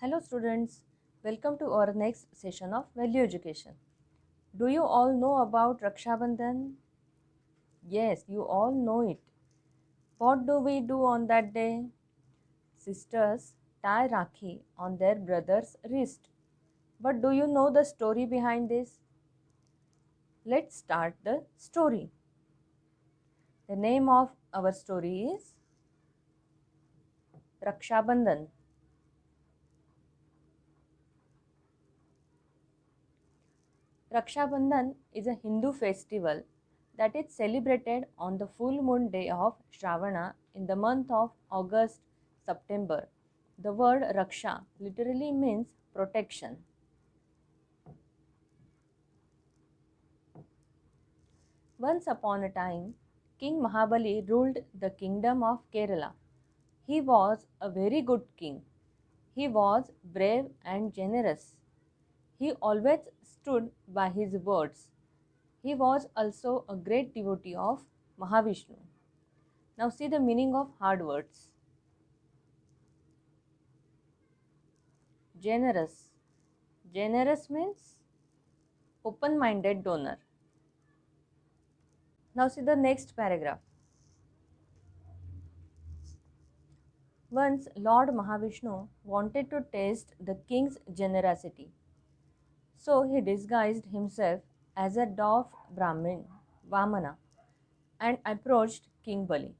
Hello students, welcome to our next session of Value Education. Do you all know about Raksha Bandhan? Yes, you all know it. What do we do on that day? Sisters tie Rakhi on their brother's wrist. But do you know the story behind this? Let's start the story. The name of our story is Raksha Bandhan. Raksha Bandhan is a Hindu festival that is celebrated on the full moon day of Shravana in the month of August September. The word Raksha literally means protection. Once upon a time, King Mahabali ruled the kingdom of Kerala. He was a very good king. He was brave and generous. He always stood by his words. He was also a great devotee of Mahavishnu. Now see the meaning of hard words. Generous. Generous means open-minded donor. Now see the next paragraph. Once Lord Mahavishnu wanted to test the king's generosity. So he disguised himself as a dwarf Brahmin, Vamana, and approached King Bali.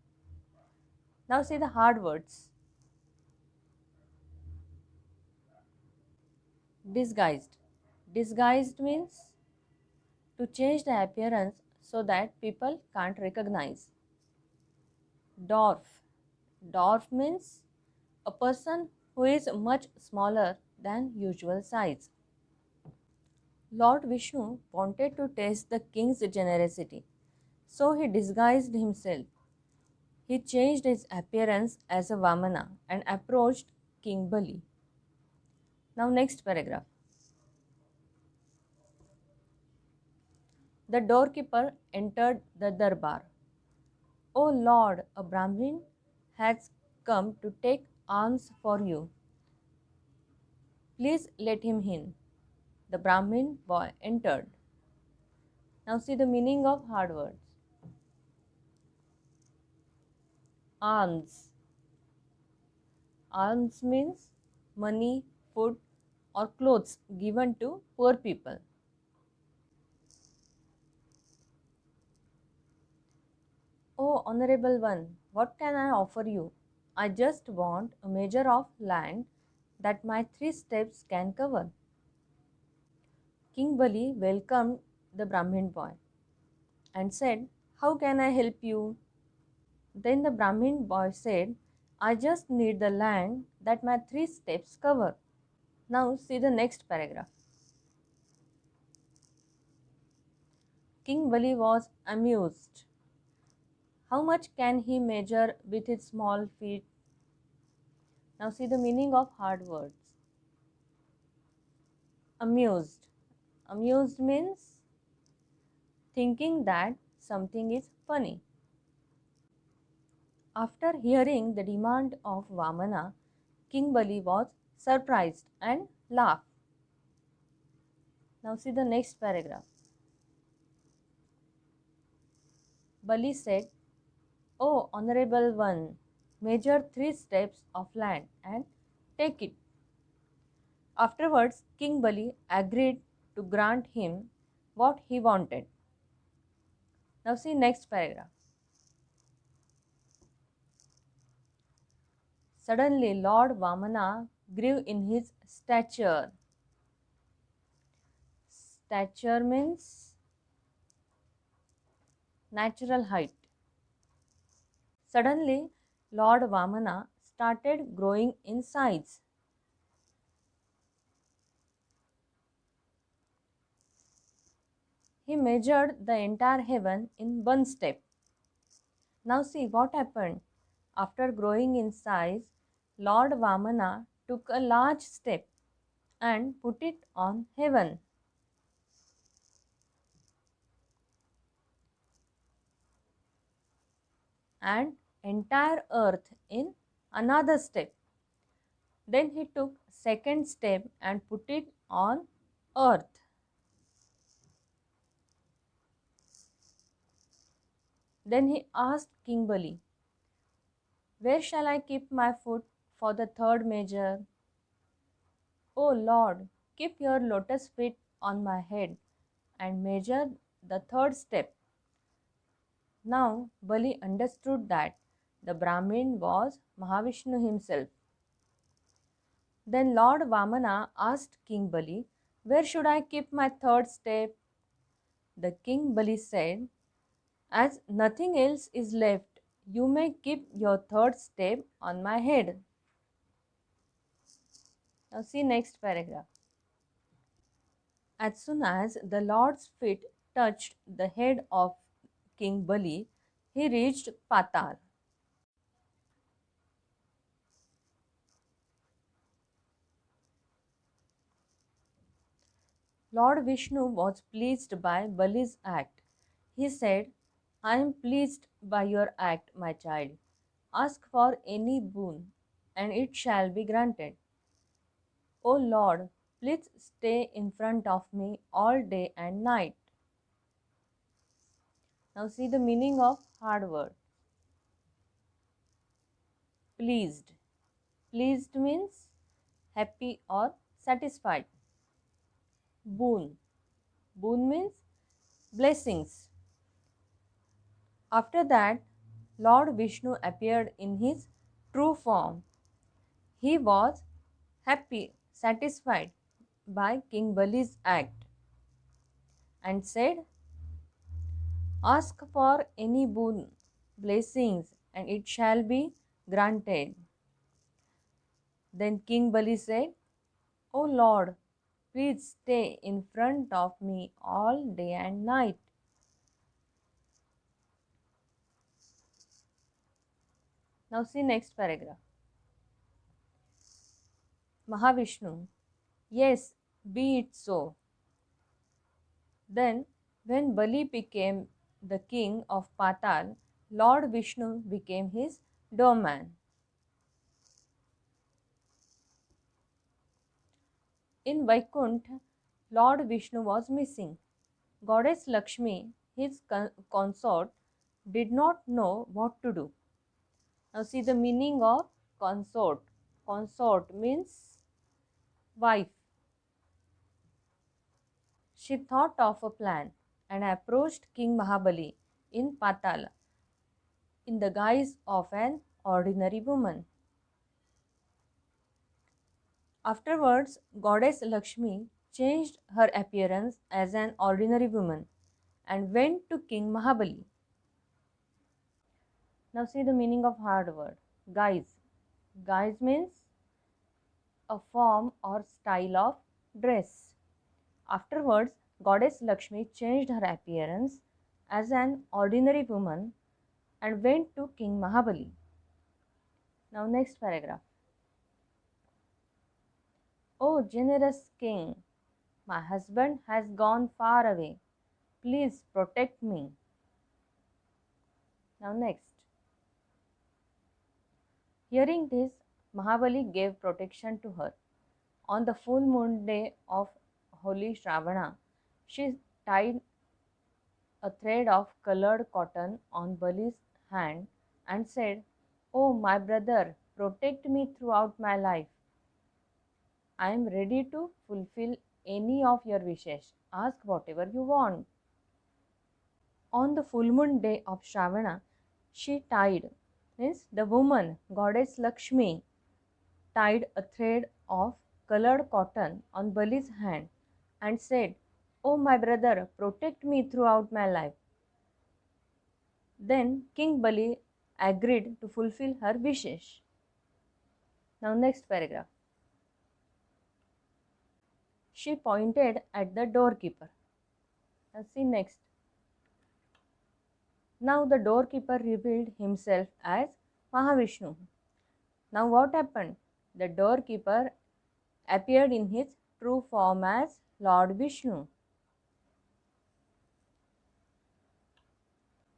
Now see the hard words. Disguised. Disguised means to change the appearance so that people can't recognize. Dwarf. Dwarf means a person who is much smaller than usual size. Lord Vishnu wanted to test the king's generosity, so he disguised himself. He changed his appearance as a Vamana and approached King Bali. Now next paragraph. The doorkeeper entered the darbar. O Lord, a Brahmin has come to take alms for you. Please let him in. The Brahmin boy entered. Now see the meaning of hard words. Alms. Alms means money, food, or clothes given to poor people. Oh, honorable one, what can I offer you? I just want a measure of land that my 3 steps can cover. King Bali welcomed the Brahmin boy and said, How can I help you? Then the Brahmin boy said, I just need the land that my 3 steps cover. Now see the next paragraph. King Bali was amused. How much can he measure with his small feet? Now see the meaning of hard words. Amused. Amused means thinking that something is funny. After hearing the demand of Vamana, King Bali was surprised and laughed. Now see the next paragraph. Bali said, Oh, honorable one, measure 3 steps of land and take it. Afterwards, King Bali agreed to grant him what he wanted. Now see next paragraph. Suddenly, Lord Vamana grew in his stature. Stature means natural height. Suddenly, Lord Vamana started growing in size. He measured the entire heaven in 1 step. Now see what happened. After growing in size, Lord Vamana took a large step and put it on heaven. And entire earth in another step. Then he took second step and put it on earth. Then he asked King Bali, "Where shall I keep my foot for the third measure?" "O Lord, keep your lotus feet on my head and measure the third step." Now Bali understood that the Brahmin was Mahavishnu himself. Then Lord Vamana asked King Bali, "Where should I keep my third step?" The King Bali said, "As nothing else is left, you may keep your third step on my head." Now see next paragraph. As soon as the Lord's feet touched the head of King Bali, he reached Patal. Lord Vishnu was pleased by Bali's act. He said, "I am pleased by your act, my child. Ask for any boon, and it shall be granted. O Lord, please stay in front of me all day and night." Now see the meaning of hard word. Pleased. Pleased means happy or satisfied. Boon. Boon means blessings. After that, Lord Vishnu appeared in his true form. He was happy, satisfied by King Bali's act and said, "Ask for any boon, blessings, and it shall be granted." Then King Bali said, "O Lord, please stay in front of me all day and night." Now see next paragraph. Mahavishnu, "Yes, be it so." Then, when Bali became the king of Patal, Lord Vishnu became his doorman. In Vaikuntha, Lord Vishnu was missing. Goddess Lakshmi, his consort, did not know what to do. Now see the meaning of consort. Consort means wife. She thought of a plan and approached King Mahabali in Patala in the guise of an ordinary woman. Afterwards, Goddess Lakshmi changed her appearance as an ordinary woman and went to King Mahabali. Now see the meaning of hard word. Guise. Guise means a form or style of dress. Afterwards, Goddess Lakshmi changed her appearance as an ordinary woman and went to King Mahabali. Now next paragraph. "O generous king, my husband has gone far away. Please protect me." Now next. Hearing this, Mahabali gave protection to her. On the full moon day of holy Shravana, she tied a thread of colored cotton on Bali's hand and said, "Oh, my brother, protect me throughout my life. I am ready to fulfill any of your wishes. Ask whatever you want." On the full moon day of Shravana, she tied, means the woman, Goddess Lakshmi, tied a thread of colored cotton on Bali's hand and said, "Oh, my brother, protect me throughout my life." Then King Bali agreed to fulfill her wishes. Now next paragraph. She pointed at the doorkeeper. Now see next. Now the doorkeeper revealed himself as Mahavishnu. Now what happened? The doorkeeper appeared in his true form as Lord Vishnu.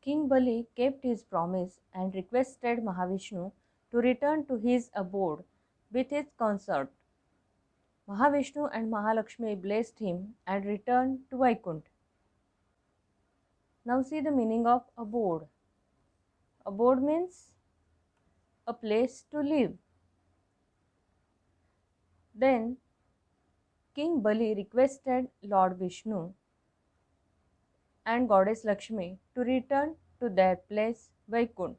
King Bali kept his promise and requested Mahavishnu to return to his abode with his consort. Mahavishnu and Mahalakshmi blessed him and returned to Vaikuntha. Now see the meaning of abode. Abode means a place to live. Then King Bali requested Lord Vishnu and Goddess Lakshmi to return to their place Vaikuntha.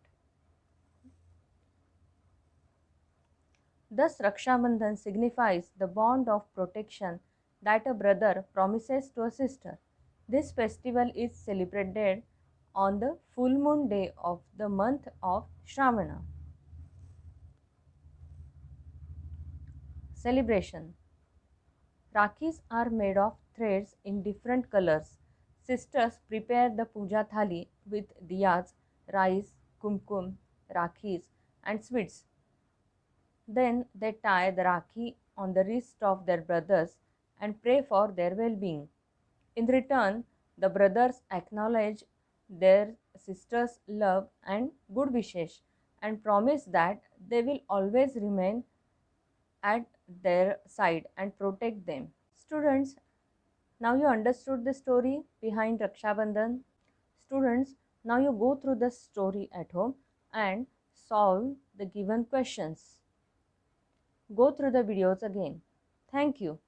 Thus Raksha Bandhan signifies the bond of protection that a brother promises to a sister. This festival is celebrated on the full moon day of the month of Shravana. Celebration. Rakhis are made of threads in different colors. Sisters prepare the puja thali with diyas, rice, kumkum, rakhis and sweets. Then they tie the rakhi on the wrist of their brothers and pray for their well-being. In return, the brothers acknowledge their sisters' love and good wishes and promise that they will always remain at their side and protect them. Students, now you understood the story behind Raksha Bandhan. Students, now you go through the story at home and solve the given questions. Go through the videos again. Thank you.